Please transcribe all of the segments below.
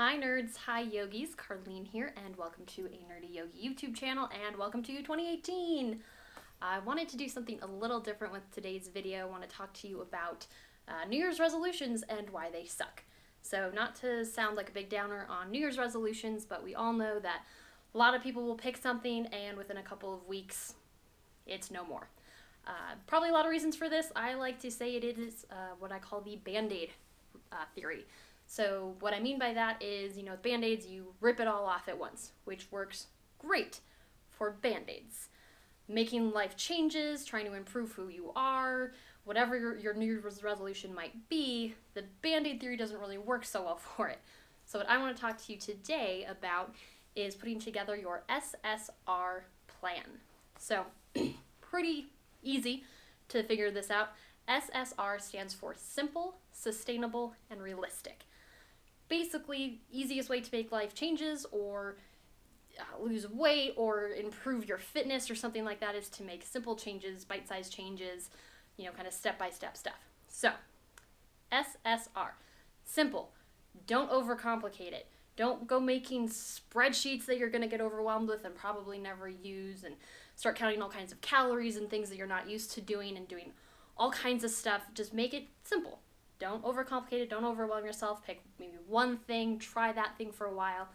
Hi nerds, hi yogis, Carlene here, and welcome to a Nerdy Yogi YouTube channel, and welcome to 2018! I wanted to do something a little different with today's video. I want to talk to you about New Year's resolutions and why they suck. So not to sound like a big downer on New Year's resolutions, but we all know that a lot of people will pick something and within a couple of weeks, it's no more. Probably a lot of reasons for this. I like to say it is what I call the Band-Aid theory. So what I mean by that is, with Band-Aids, you rip it all off at once, which works great for Band-Aids. Making life changes, trying to improve who you are, whatever your New Year's resolution might be, the Band-Aid theory doesn't really work so well for it. So what I want to talk to you today about is putting together your SSR plan. So pretty easy to figure this out. SSR stands for Simple, Sustainable, and Realistic. Basically, easiest way to make life changes or lose weight or improve your fitness or something like that is to make simple changes, bite-sized changes, kind of step-by-step stuff. So, SSR. Simple. Don't overcomplicate it. Don't go making spreadsheets that you're going to get overwhelmed with and probably never use and start counting all kinds of calories and things that you're not used to doing and doing all kinds of stuff. Just make it simple. Don't overcomplicate it. Don't overwhelm yourself. Pick maybe one thing, try that thing for a while,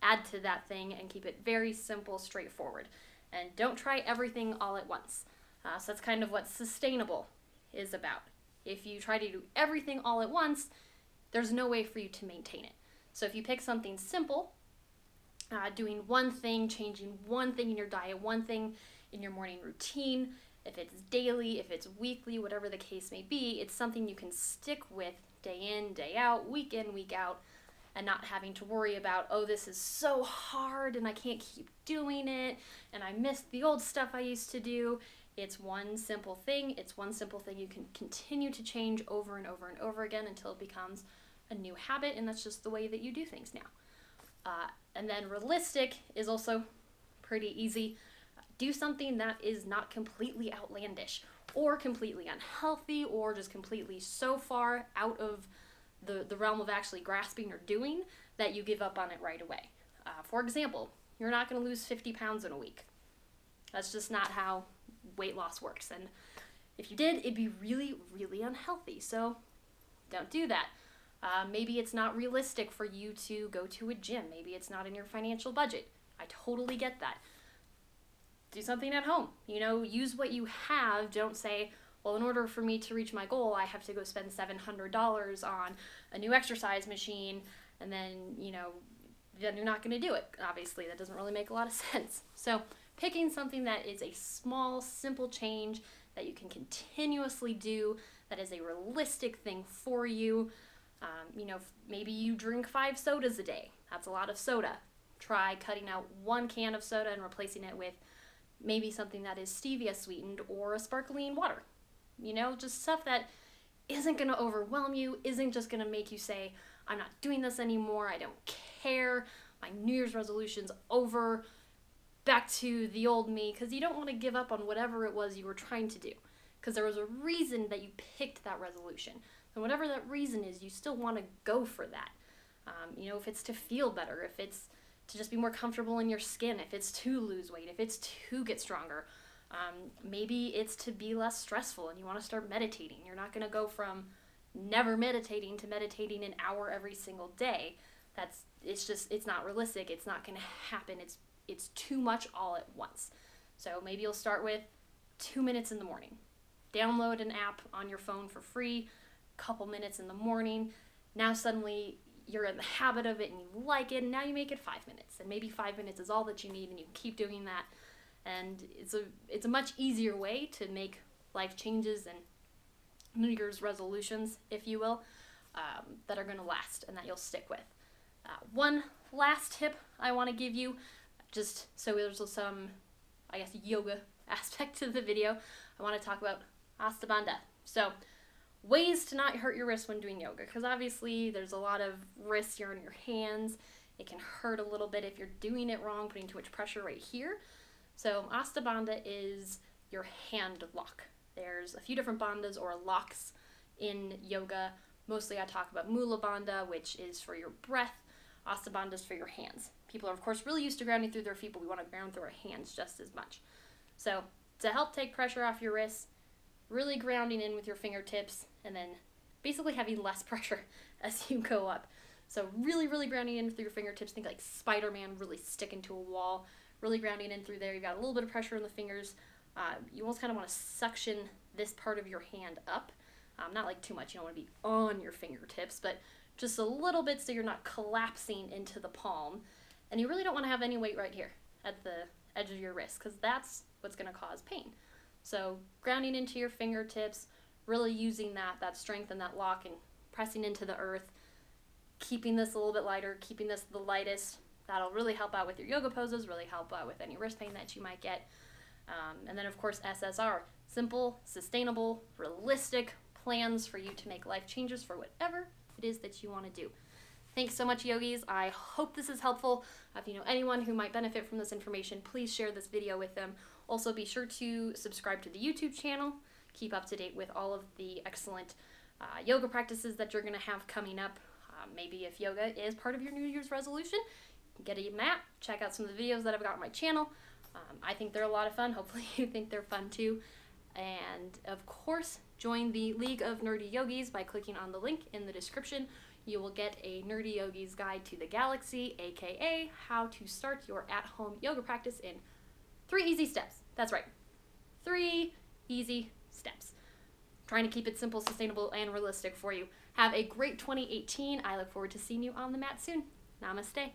add to that thing, and keep it very simple, straightforward. And don't try everything all at once. So that's kind of what sustainable is about. If you try to do everything all at once, there's no way for you to maintain it. So if you pick something simple, doing one thing, changing one thing in your diet, one thing in your morning routine, if it's daily, if it's weekly, whatever the case may be, it's something you can stick with day in, day out, week in, week out, and not having to worry about, oh, this is so hard and I can't keep doing it, and I missed the old stuff I used to do. It's one simple thing. It's one simple thing you can continue to change over and over and over again until it becomes a new habit, and that's just the way that you do things now. And then realistic is also pretty easy. Do something that is not completely outlandish or completely unhealthy or just completely so far out of the realm of actually grasping or doing that you give up on it right away. For example, you're not going to lose 50 pounds in a week. That's just not how weight loss works. And if you did, it'd be really, really unhealthy. So don't do that. Maybe it's not realistic for you to go to a gym. Maybe it's not in your financial budget. I totally get that. Do something at home. Use what you have. Don't say, well, in order for me to reach my goal, I have to go spend $700 on a new exercise machine, and then you're not going to do it. Obviously, that doesn't really make a lot of sense. So picking something that is a small, simple change that you can continuously do, that is a realistic thing for you. Maybe you drink 5 sodas a day. That's a lot of soda. Try cutting out 1 can of soda and replacing it with maybe something that is stevia sweetened or a sparkling water. Just stuff that isn't going to overwhelm you, isn't just going to make you say, I'm not doing this anymore, I don't care, my New Year's resolution's over, back to the old me, because you don't want to give up on whatever it was you were trying to do, because there was a reason that you picked that resolution. And whatever that reason is, you still want to go for that. If it's to feel better, if it's to just be more comfortable in your skin, if it's to lose weight, if it's to get stronger. Maybe it's to be less stressful and you want to start meditating. You're not going to go from never meditating to meditating an hour every single day. It's not realistic. It's not going to happen. It's too much all at once. So maybe you'll start with 2 minutes in the morning. Download an app on your phone for free, couple minutes in the morning. Now suddenly you're in the habit of it and you like it, and now you make it 5 minutes, and maybe 5 minutes is all that you need, and you can keep doing that. And it's a much easier way to make life changes and New Year's resolutions, if you will, that are going to last and that you'll stick with. One last tip I want to give you, just so there's some, yoga aspect to the video, I want to talk about Hasta Bandha. So, ways to not hurt your wrist when doing yoga, because obviously there's a lot of wrists here in your hands. It can hurt a little bit if you're doing it wrong, putting too much pressure right here. So Hasta Bandha is your hand lock. There's a few different bandhas or locks in yoga. Mostly I talk about Mula Bandha, which is for your breath. Hasta Bandhas for your hands. People are, of course, really used to grounding through their feet, but we want to ground through our hands just as much. So to help take pressure off your wrists, really grounding in with your fingertips, and then basically having less pressure as you go up. So really, really grounding in through your fingertips. Think like Spider-Man, really sticking to a wall, really grounding in through there. You've got a little bit of pressure in the fingers. You almost kind of want to suction this part of your hand up. Not like too much, you don't want to be on your fingertips, but just a little bit so you're not collapsing into the palm. And you really don't want to have any weight right here at the edge of your wrist, because that's what's going to cause pain. So grounding into your fingertips, really using that strength and that lock and pressing into the earth, keeping this a little bit lighter, keeping this the lightest. That'll really help out with your yoga poses, really help out with any wrist pain that you might get. And then, of course, SSR, simple, sustainable, realistic plans for you to make life changes for whatever it is that you want to do. Thanks so much, yogis. I hope this is helpful. If you know anyone who might benefit from this information, please share this video with them. Also, be sure to subscribe to the YouTube channel. Keep up to date with all of the excellent yoga practices that you're going to have coming up. Maybe if yoga is part of your New Year's resolution, get a mat, check out some of the videos that I've got on my channel. I think they're a lot of fun. Hopefully you think they're fun too. And of course, join the League of Nerdi Yogis by clicking on the link in the description. You will get a Nerdi Yogis guide to the galaxy, aka how to start your at-home yoga practice in 3 easy steps. That's right, 3 easy steps. Trying to keep it simple, sustainable, and realistic for you. Have a great 2018. I look forward to seeing you on the mat soon. Namaste.